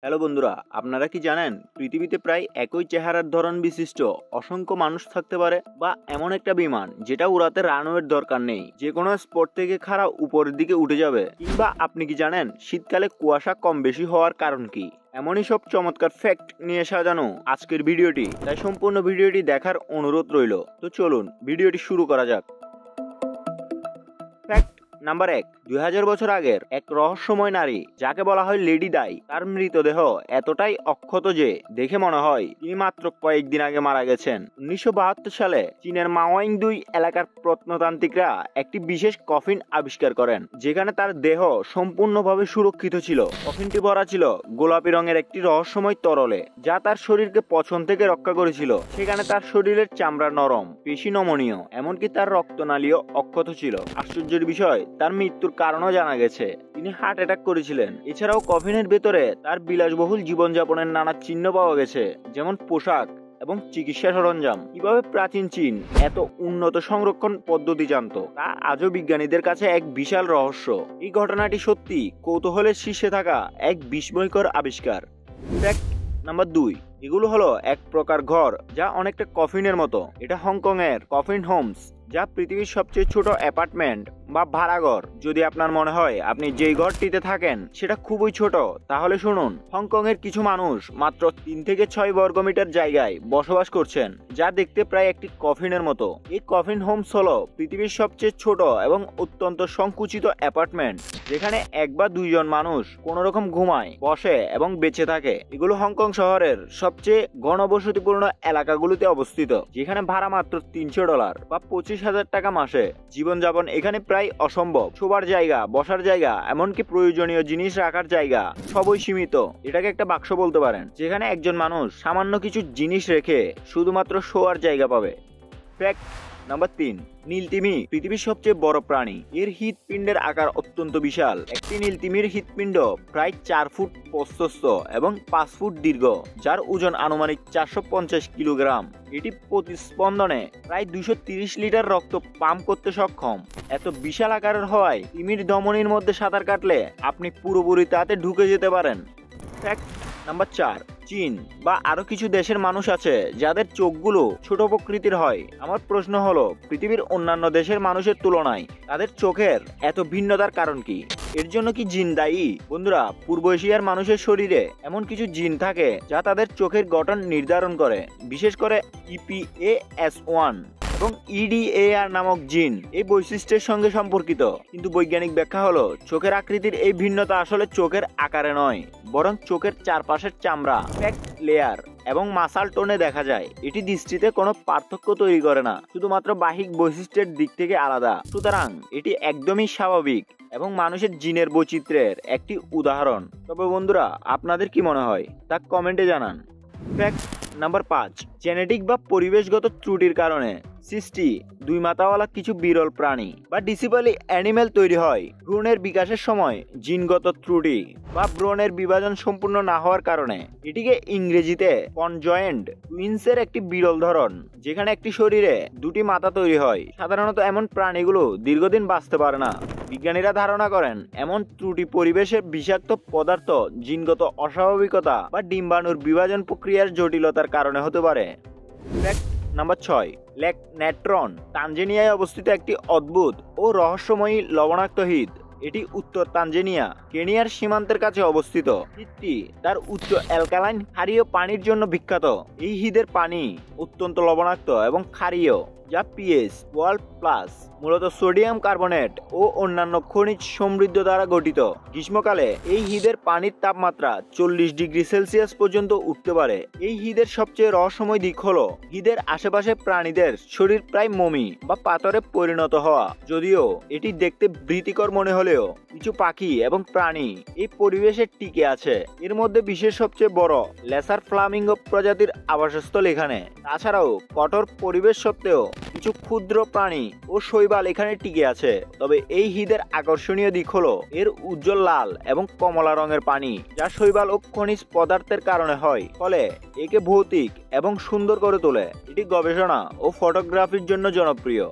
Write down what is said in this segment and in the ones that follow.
Hello বন্ধুরা, আপনারা কি জানেন পৃথিবীতে প্রায় একই চেহারার ধরন বিশিষ্ট অসংখ্য মানুষ থাকতে পারে, বা এমন একটা বিমান যেটা উড়াতে রানওয়ের দরকার নেই, যে কোনো স্পট থেকে খাড়া উপরের দিকে উঠে যাবে। কিংবা আপনি কি জানেন শীতকালে কুয়াশা কম বেশি হওয়ার কারণ কি? এমনই সব চমৎকার ফ্যাক্ট নিয়ে সাজানো আজকের ভিডিওটি, তাই সম্পূর্ণ ভিডিওটি দেখার অনুরোধ রইল। তো চলুন ভিডিওটি শুরু করা যাক। ফ্যাক্ট নাম্বার 1, 2000 বছর আগের এক রহস্যময় নারী যাকে বলা হয় লেডি ডাই, তার মৃতদেহ এতটাই অক্ষত যে দেখে মনে হয় তিনি মাত্র কয়েকদিন আগে মারা গেছেন। 1972 সালে চীনের মাওয়াইং 2 এলাকার প্রত্নতান্ত্রিকরা একটি বিশেষ কফিন আবিষ্কার করেন, যেখানে তার দেহ সম্পূর্ণভাবে সুরক্ষিত ছিল। কফিনটি ভরা ছিল গোলাপি রঙের একটি রহস্যময় তরলে, যা তার শরীরকে পচন থেকে রক্ষা করেছিল। সেখানে তার শরীরের চামড়া নরম, পেশি নমনীয়, এমনকি তার রক্তনালীও অক্ষত ছিল। আশ্চর্যের বিষয়, তার মৃত্যুর কারণও জানা গেছে, তিনি হার্ট অ্যাটাক করেছিলেন। এছাড়াও কফিনের ভেতরে তার বিলাসবহুল জীবনযাপনের নানা চিহ্ন পাওয়া গেছে, যেমন পোশাক এবং চিকিৎসা সরঞ্জাম। কিভাবে প্রাচীন চীন এত উন্নত সংরক্ষণ পদ্ধতি জানত, তা আজও বিজ্ঞানীদের কাছে এক বিশাল রহস্য। এই ঘটনাটি সত্যি কৌতূহলের শীর্ষে থাকা এক বিস্ময়কর আবিষ্কার। ফ্যাক্ট নাম্বার 2, এগুলো হলো এক প্রকার ঘর যা অনেকটা কফিনের মতো। এটা হংকং এর কফিন হোমস, যা পৃথিবীর সবচেয়ে ছোট অ্যাপার্টমেন্ট বা ভাড়াঘর। যদি আপনার মনে হয় আপনি যেই ঘরটিতে থাকেন সেটা খুবই ছোট, তাহলে শুনুন, হংকং এর কিছু মানুষ মাত্র 3 থেকে 6 বর্গমিটার জায়গায় বসবাস করছেন, যা দেখতে প্রায় একটি কফিনের মতো। এই কফিন হোমস হলো পৃথিবীর সবচেয়ে ছোট এবং অত্যন্ত সংকুচিত অ্যাপার্টমেন্ট, যেখানে 1 বা 2 জন মানুষ কোনো রকম ঘুমায়, বসে এবং বেঁচে থাকে। এগুলো হংকং শহরের সবচেয়ে ঘনবসতিপূর্ণ এলাকাগুলোতে অবস্থিত, যেখানে ভাড়া মাত্র $300 বা 25,000 টাকা মাসে। জীবনযাপন এখানে প্রায় অসম্ভব। শোবার জায়গা, বসার জায়গা, এমনকি প্রয়োজনীয় জিনিস রাখার জায়গা সবই সীমিত। এটাকে একটা বাক্স বলতে পারেন, যেখানে একজন মানুষ সামান্য কিছু জিনিস রেখে শুধুমাত্র শোয়ার জায়গা পাবে। ফ্যাক্ট নাম্বার 3, নীলতিমি পৃথিবীর সবচেয়ে বড় প্রাণী। এর হৃৎপিণ্ডের আকার অত্যন্ত বিশাল। একটি নীলতিমির হৃৎপিণ্ড প্রায় 4 ফুট প্রস্থ এবং 5 ফুট দীর্ঘ, যার ওজন আনুমানিক 450 কিলোগ্রাম। এটি প্রতি স্পন্দনে প্রায় 230 লিটার রক্ত পাম্প করতে সক্ষম। এত বিশাল আকারের হওয়ায় তিমির ধমনীর মধ্যে সাঁতার কাটলে আপনি পুরোপুরি তাতে ঢুকে যেতে পারেন। ফ্যাক্ট নাম্বার 4, চীন বা আরো কিছু দেশের মানুষ আছে যাদের চোখগুলো ছোট প্রকৃতির হয়। আমার প্রশ্ন হলো, পৃথিবীর অন্যান্য দেশের মানুষের তুলনায় তাদের চোখের এত ভিন্নতার কারণ কি? এর জন্য কি জিন দায়ী? বন্ধুরা, পূর্ব এশিয়ার মানুষের শরীরে এমন কিছু জিন থাকে যা তাদের চোখের গঠন নির্ধারণ করে, বিশেষ করে EPAS1 এবং EDAR নামক জিন এই বৈশিষ্ট্যের সঙ্গে সম্পর্কিত। কিন্তু বৈজ্ঞানিক ব্যাখ্যা হলো, চোখের আকৃতির এই ভিন্নতা আসলে চোখের আকারে নয়, বরং চোখের চারপাশের চামড়া, ফ্যাট লেয়ার এবং মাসাল টোনে দেখা যায়। এটি দৃষ্টিতে কোনো পার্থক্য তৈরি করে না, শুধুমাত্র বাহ্যিক বৈশিষ্ট্যের দিক থেকে আলাদা। সুতরাং এটি একদমই স্বাভাবিক এবং মানুষের জিনের বৈচিত্র্যের একটি উদাহরণ। তবে বন্ধুরা, আপনাদের কি মনে হয় তা কমেন্টে জানান। ফ্যাক্ট নাম্বার 5, জেনেটিক বা পরিবেশগত ত্রুটির কারণে সৃষ্টি 2 মাথাওয়ালা কিছু বিরল প্রাণী বা ডিসিবলি অ্যানিমেল তৈরি হয়। ভ্রূণের বিকাশের সময় জিনগত ত্রুটি বা ভ্রূণের বিভাজন সম্পূর্ণ না হওয়ার কারণে এটিকে ইংরেজিতে কনজয়েন্ট টুইন্সের একটি বিরল ধরন, যেখানে একটি শরীরে 2টি মাথা তৈরি হয়। সাধারণত এমন প্রাণীগুলো দীর্ঘদিন বাঁচতে পারে না। বিজ্ঞানীরা ধারণা করেন এমন ত্রুটি পরিবেশের বিষাক্ত পদার্থ, জিনগত অস্বাভাবিকতা বা ডিম্বাণুর বিভাজন প্রক্রিয়ার জটিলতার কারণে হতে পারে। ফ্যাক্ট নাম্বার 6, লেক নেট্রন তানজানিয়ায় অবস্থিত একটি অদ্ভুত ও রহস্যময়ী লবণাক্ত হ্রদ। এটি উত্তর তানজানিয়া কেনিয়ার সীমান্তের কাছে অবস্থিত। হ্রদটি তার উচ্চ অ্যালকালাইন ক্ষারীয় পানির জন্য বিখ্যাত। এই হ্রদের পানি অত্যন্ত লবণাক্ত এবং ক্ষারীয়, যা pH 12+, মূলত সোডিয়াম কার্বনেট ও অন্যান্য খনিজ সমৃদ্ধ দ্বারা গঠিত। গ্রীষ্মকালে এই হ্রদের পানির তাপমাত্রা 40 ডিগ্রি সেলসিয়াস পর্যন্ত উঠতে পারে। এই হ্রদের সবচেয়ে রহস্যময় দিক হলো হ্রদের আশেপাশে প্রাণীদের শরীর প্রায় মমি বা পাথরে পরিণত হওয়া। যদিও এটি দেখতে ভীতিকর মনে হলেও কিছু পাখি এবং প্রাণী এই পরিবেশে টিকে আছে। এর মধ্যে বিশেষ সবচেয়ে বড় লেসার ফ্লামিঙ্গো প্রজাতির আবাসস্থল এখানে। তাছাড়াও কঠোর পরিবেশ সত্ত্বেও কিছু ক্ষুদ্র প্রাণী ও শৈবাল এখানে টিকে আছে। তবে এই হ্রদের আকর্ষণীয় দিক হলো এর উজ্জ্বল লাল এবং কমলা রঙের পানি, যা শৈবাল ও খনিজ পদার্থের কারণে হয়, ফলে একে ভৌতিক এবং সুন্দর করে তোলে। এটি গবেষণা ও ফটোগ্রাফির জন্য জনপ্রিয়।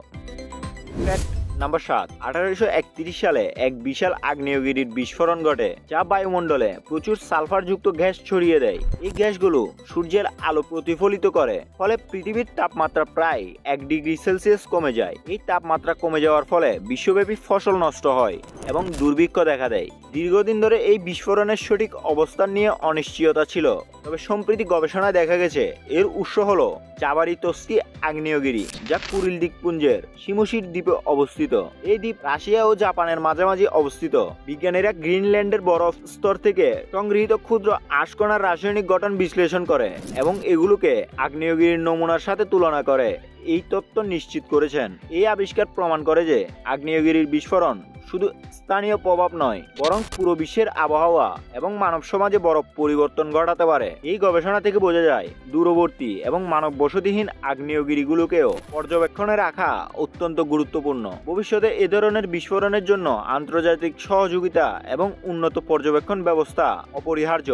নাম্বার 7, 1831 সালে এক বিশাল আগ্নেয়গিরির বিস্ফোরণ ঘটে, যা বায়ুমণ্ডলে প্রচুর সালফারযুক্ত গ্যাস ছড়িয়ে দেয়। এই গ্যাসগুলো সূর্যের আলো প্রতিফলিত করে, ফলে পৃথিবীর তাপমাত্রা প্রায় 1 ডিগ্রি সেলসিয়াস কমে যায়। এই তাপমাত্রা কমে যাওয়ার ফলে বিশ্বব্যাপী ফসল নষ্ট হয় এবং দুর্ভিক্ষ দেখা দেয়। দীর্ঘদিন ধরে এই বিস্ফোরণের সঠিক অবস্থান নিয়ে অনিশ্চয়তা ছিল, তবে সম্প্রতি গবেষণায় দেখা গেছে এর উৎস হলো জাবারি তোস্কি আগ্নেয়গিরি, যা কুরিল দ্বীপপুঞ্জের শিমোশির দ্বীপে অবস্থিত। এই দ্বীপ রাশিয়া ও জাপানের মাঝামাঝি অবস্থিত। বিজ্ঞানীরা গ্রিনল্যান্ডের বরফ স্তর থেকে সংগৃহীত ক্ষুদ্র আঁশকণার রাসায়নিক গঠন বিশ্লেষণ করে এবং এগুলোকে আগ্নেয়গিরির নমুনার সাথে তুলনা করে এই তত্ত্ব নিশ্চিত করেছেন। এই আবিষ্কার প্রমাণ করে যে আগ্নেয়গিরির বিস্ফোরণ শুধু স্থানীয় প্রভাব নয়, বরং পুরো বিশ্বের আবহাওয়া এবং মানব সমাজে বড় পরিবর্তন ঘটাতে পারে। এই গবেষণা থেকে বোঝা যায় দূরবর্তী এবং মানব বসতিহীন আগ্নেয়গিরিগুলোকেও পর্যবেক্ষণে রাখা অত্যন্ত গুরুত্বপূর্ণ। ভবিষ্যতে এ ধরনের বিস্ফোরণের জন্য আন্তর্জাতিক সহযোগিতা এবং উন্নত পর্যবেক্ষণ ব্যবস্থা অপরিহার্য।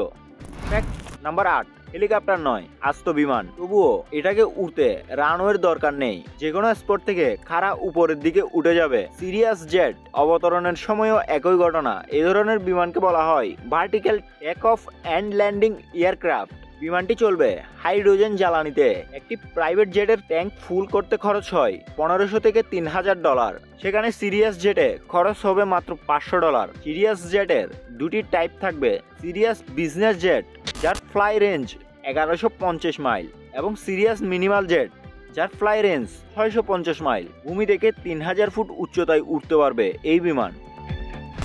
ফ্যাক্ট নাম্বার 8, হেলিকপ্টার নয়, আস্ত বিমান। তবুও এটাকে উড়তে রানওয়ের দরকার নেই, যে কোনো স্পট থেকে খাড়া উপরের দিকে উঠে যাবে। সিরিয়াস জেট অবতরণের সময়ও একই ঘটনা। এই ধরনের বিমানকে বলা হয় vertical take off and landing aircraft. বিমানটি চলবে হাইড্রোজেন জ্বালানিতে। একটি প্রাইভেট জেটের ট্যাঙ্ক ফুল করতে খরচ হয় $1500 থেকে $3000, সেখানে সিরিয়াস জেটে খরচ হবে মাত্র $500। সিরিয়াস জেটের দুটি টাইপ থাকবে, সিরিয়াস বিজনেস জেট যার ফ্লাই রেঞ্জ 1150 মাইল এবং সিরিয়াস মিনিমাল জেট যার ফ্লাই রেঞ্জ 650 মাইল। ভূমি থেকে 3000 ফুট উচ্চতায় উঠতে পারবে এই বিমান।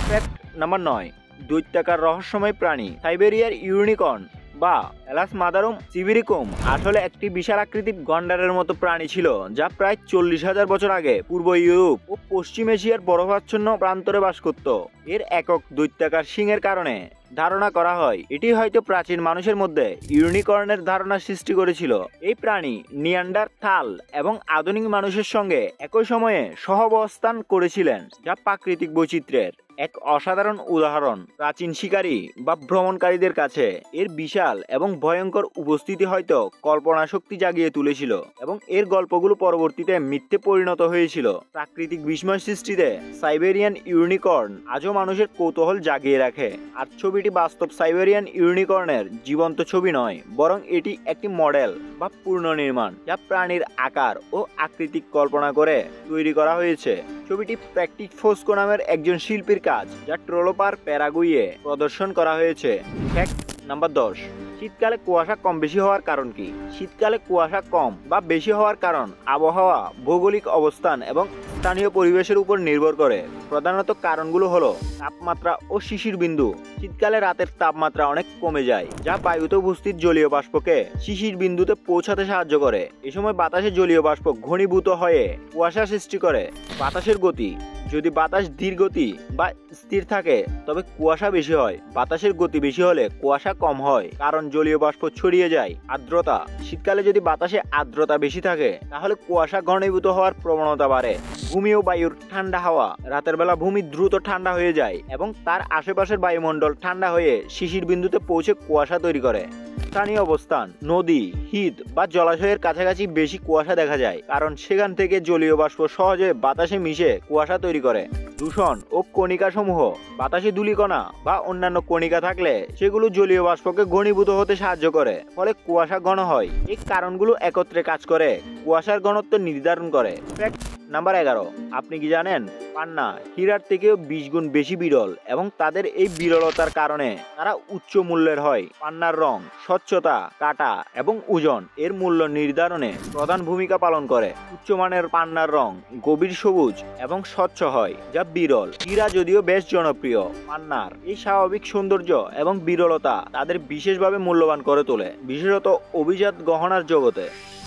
ফ্যাক্ট নাম্বার 9, দৈত্যাকার রহস্যময় প্রাণী সাইবেরিয়ার ইউনিকর্ন বা এলাস মাদারুম সিবিরিকুম আসলে একটি বিশাল আকৃতির গন্ডারের মতো প্রাণী ছিল, যা প্রায় 40,000 বছর আগে পূর্ব ইউরোপ ও পশ্চিম এশিয়ার বরফাচ্ছন্ন প্রান্তরে বাস করত। এর একক দৈত্যাকার শিংয়ের কারণে ধারণা করা হয় এটি হয়তো প্রাচীন মানুষের মধ্যে ইউনিকর্নের ধারণা সৃষ্টি করেছিল। এই প্রাণী নিয়ান্ডারথাল এবং আধুনিক মানুষের সঙ্গে একই সময়ে সহাবস্থান করেছিলেন, যা প্রাকৃতিক বৈচিত্র্যের এক অসাধারণ উদাহরণ। প্রাচীন শিকারী বা ভ্রমণকারীদের কাছে এর বিশাল এবং ভয়ঙ্কর উপস্থিতি হয়তো কল্পনা শক্তি জাগিয়ে তুলেছিল এবং এর গল্পগুলো পরবর্তীতে মিথ্যে পরিণত হয়েছিল। প্রাকৃতিক বিস্ময় সৃষ্টিতে সাইবেরিয়ান ইউনিকর্ন আজও মানুষের কৌতূহল জাগিয়ে রাখে। আর ছবিটি বাস্তব সাইবেরিয়ান ইউনিকর্নের জীবন্ত ছবি নয়, বরং এটি একটি মডেল বা পুনর্নির্মাণ, যা প্রাণীর আকার ও আকৃতিক কল্পনা করে তৈরি করা হয়েছে। ছবিটি প্র্যাকটিক ফোস্কো নামের একজন শিল্পীর কাজ, যা ট্রোলোপার প্যারাগুইয়ে প্রদর্শন করা হয়েছে। ফ্যাক্ট নাম্বার 10, শীতকালে কুয়াশা কম বেশি হওয়ার কারণ কি? শীতকালে কুয়াশা কম বা বেশি হওয়ার কারণ আবহাওয়া, ভৌগোলিক অবস্থান এবং স্থানীয় পরিবেশের উপর নির্ভর করে। প্রধানত কারণগুলো হলো তাপমাত্রা ও শিশির বিন্দু। শীতকালে রাতের তাপমাত্রা অনেক কমে যায়, যা বায়ুতে উপস্থিত জলীয় বাষ্পকে শিশির বিন্দুতে পৌঁছাতে সাহায্য করে। এই সময় বাতাসে জলীয় বাষ্প ঘনীভূত হয়ে কুয়াশা সৃষ্টি করে। বাতাসের গতি, যদি বাতাস ধীর গতি বা স্থির থাকে তবে কুয়াশা বেশি হয়। বাতাসের গতি বেশি হলে কুয়াশা কম হয়, কারণ জলীয় বাষ্প ছড়িয়ে যায়। আর্দ্রতা, শীতকালে যদি বাতাসে আর্দ্রতা বেশি থাকে তাহলে কুয়াশা ঘনীভূত হওয়ার প্রবণতা বাড়ে। ভূমি ও বায়ুর ঠান্ডা হাওয়া, রাতের বেলা ভূমি দ্রুত ঠান্ডা হয়ে যায় এবং তার আশেপাশের বায়ুমণ্ডল ঠান্ডা হয়ে শিশির বিন্দুতে পৌঁছে কুয়াশা তৈরি করে। স্থানীয় অবস্থান, নদী, হ্রদ বা জলাশয়ের কাছাকাছি বেশি কুয়াশা দেখা যায়, কারণ সেখান থেকে জলীয় বাষ্প সহজে বাতাসে মিশে কুয়াশা তৈরি করে। দূষণ ও কণিকা সমূহ, বাতাসে ধূলিকণা বা অন্যান্য কণিকা থাকলে সেগুলো জলীয় বাষ্পকে ঘনীভূত হতে সাহায্য করে, ফলে কুয়াশা ঘন হয়। এই কারণগুলো একত্রে কাজ করে কুয়াশার ঘনত্ব নির্ধারণ করে। ফ্যাক্ট নাম্বার 11, আপনি কি জানেন পান্না হীরার থেকেও 20 গুণ বেশি বিরল এবং তাদের এই বিরলতার কারণে তারা উচ্চ মূল্যের হয়। পান্নার রং, স্বচ্ছতা, কাটা এবং ওজন এর মূল্য নির্ধারণে প্রধান ভূমিকা পালন করে। উচ্চমানের পান্নার রং গভীর সবুজ এবং স্বচ্ছ হয়, যা বিরল। হীরা যদিও বেশ জনপ্রিয়, পান্নার এই স্বাভাবিক সৌন্দর্য এবং বিরলতা তাদের বিশেষভাবে মূল্যবান করে তোলে, বিশেষত অভিজাত গহনার জগতে।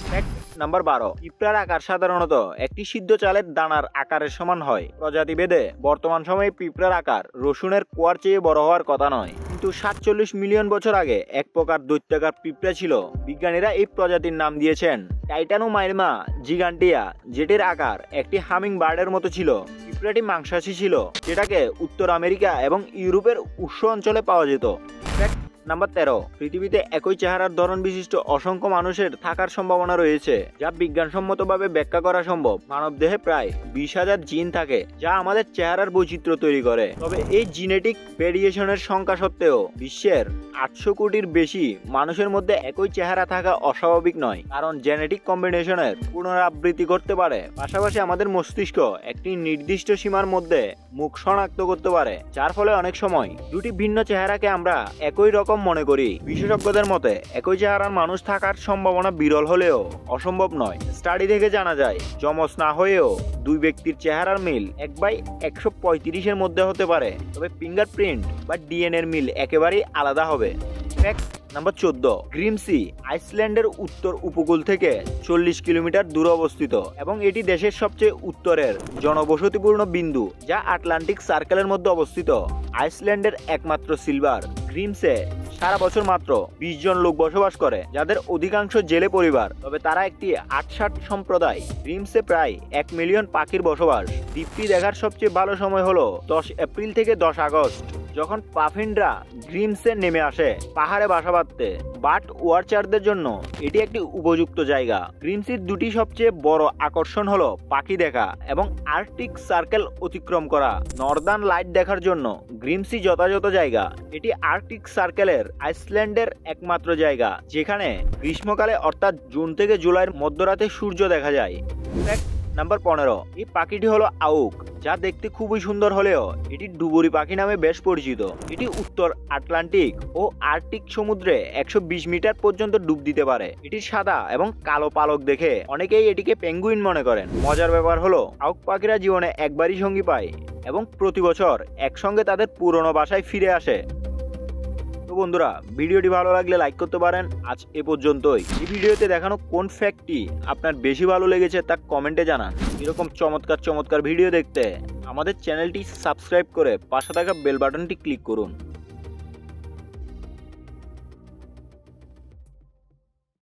ফ্যাক্ট নাম্বার 12, পিঁপড়ার আকার সাধারণত একটি সিদ্ধ চালের দানার আকারের সমান হয়। প্রজাতিভেদে বর্তমান সময়ে পিঁপড়ার আকার রসুনের কোয়ার চেয়ে বড় হওয়ার কথা নয়, কিন্তু 47 মিলিয়ন বছর আগে এক প্রকার দৈত্যাকার পিঁপড়া ছিল। বিজ্ঞানীরা এই প্রজাতির নাম দিয়েছেন টাইটানোমাইরমা জিগান্টিয়া, যেটির আকার একটি হামিং বার্ডের মতো ছিল। পিঁপড়াটি মাংসাশী ছিল, যেটাকে উত্তর আমেরিকা এবং ইউরোপের উষ্ণ অঞ্চলে পাওয়া যেত। নাম্বার 13, পৃথিবীতে একই চেহারার ধরন বিশিষ্ট অসংখ্য মানুষের থাকার সম্ভাবনা রয়েছে, যা বিজ্ঞানসম্মতভাবে ব্যাখ্যা করা সম্ভব। মানবদেহে প্রায় 20,000 জিন থাকে, যা আমাদের চেহারার বৈচিত্র্য তৈরি করে। তবে এই জিনেটিক ভেরিয়েশনের সংখ্যা সত্ত্বেও বিশ্বের 800 কোটির বেশি মানুষের মধ্যে একই চেহারা থাকা অস্বাভাবিক নয়, কারণ জেনেটিক কম্বিনেশনের পুনরাবৃত্তি করতে পারে। পাশাপাশি আমাদের মস্তিষ্ক একটি নির্দিষ্ট সীমার মধ্যে মুখ শনাক্ত করতে পারে, যার ফলে অনেক সময় দুটি ভিন্ন চেহারাকে আমরা একই রকম মনে করি। বিশেষজ্ঞদের মতে একই চেহারার মানুষ থাকার সম্ভাবনা বিরল হলেও অসম্ভব নয়। স্টাডি থেকে জানা যায়, যমজ না হয়েও দুই ব্যক্তির চেহারার মিল 1/135-এর মধ্যে হতে পারে, তবে ফিঙ্গারপ্রিন্ট বা ডিএনএর মিল একেবারেই আলাদা হবে। ফ্যাক্ট নাম্বার 14, গ্রিমসি আইসল্যান্ডের উত্তর উপকূল থেকে 40 কিলোমিটার দূরে অবস্থিত এবং এটি দেশের সবচেয়ে উত্তরের জনবসতিপূর্ণ বিন্দু, যা আটলান্টিক সার্কেলের মধ্যে অবস্থিত। আইসল্যান্ডের একমাত্র সিলভার গ্রিমসে সারা বছর মাত্র 20 জন লোক বসবাস করে, যাদের অধিকাংশ জেলে পরিবার, তবে তারা একটি আটসাট সম্প্রদায়। গ্রিমসে প্রায় 1 মিলিয়ন পাখির বসবাস। দ্বীপটি দেখার সবচেয়ে ভালো সময় হলো 10 এপ্রিল থেকে 10 আগস্ট, যখন পাফিনরা গ্রিমসে নেমে আসে পাহাড়ে বাসা বাঁধতে। বাট ওয়াচারদের জন্য এটি একটি উপযুক্ত জায়গা। গ্রিমসির দুটি সবচেয়ে বড় আকর্ষণ হলো পাখি দেখা এবং আর্কটিক সার্কেল অতিক্রম করা। নর্দার্ন লাইট দেখার জন্য গ্রিমসি যথাযথ জায়গা। এটি আর্কটিক সার্কেলের আইসল্যান্ডের একমাত্র জায়গা যেখানে গ্রীষ্মকালে অর্থাৎ জুন থেকে জুলাইয়ের মধ্যরাতে সূর্য দেখা যায়। নাম্বার 15, এই পাখিটি হলো আউক, যা দেখতে খুবই সুন্দর হলেও এটি ডুবুরি পাখি নামে বেশ পরিচিত। এটি উত্তর আটলান্টিক ও আর্কটিক সমুদ্রে 120 মিটার পর্যন্ত ডুব দিতে পারে। এটি সাদা এবং কালো পালক দেখে অনেকেই এটিকে পেঙ্গুইন মনে করেন। মজার ব্যাপার হলো আউক পাখিরা জীবনে একবারই সঙ্গী পায় এবং প্রতি বছর একসঙ্গে তাদের পুরনো বাসায় ফিরে আসে। তো বন্ধুরা, ভিডিওটি ভালো লাগলে লাইক করতে পারেন। আজ এ পর্যন্তই। এই ভিডিওতে দেখানো কোন ফ্যাক্টটি আপনার বেশি ভালো লেগেছে তা কমেন্টে জানান। এরকম চমৎকার ভিডিও দেখতে আমাদের চ্যানেলটি সাবস্ক্রাইব করে পাশে থাকা বেল বাটনটি ক্লিক করুন।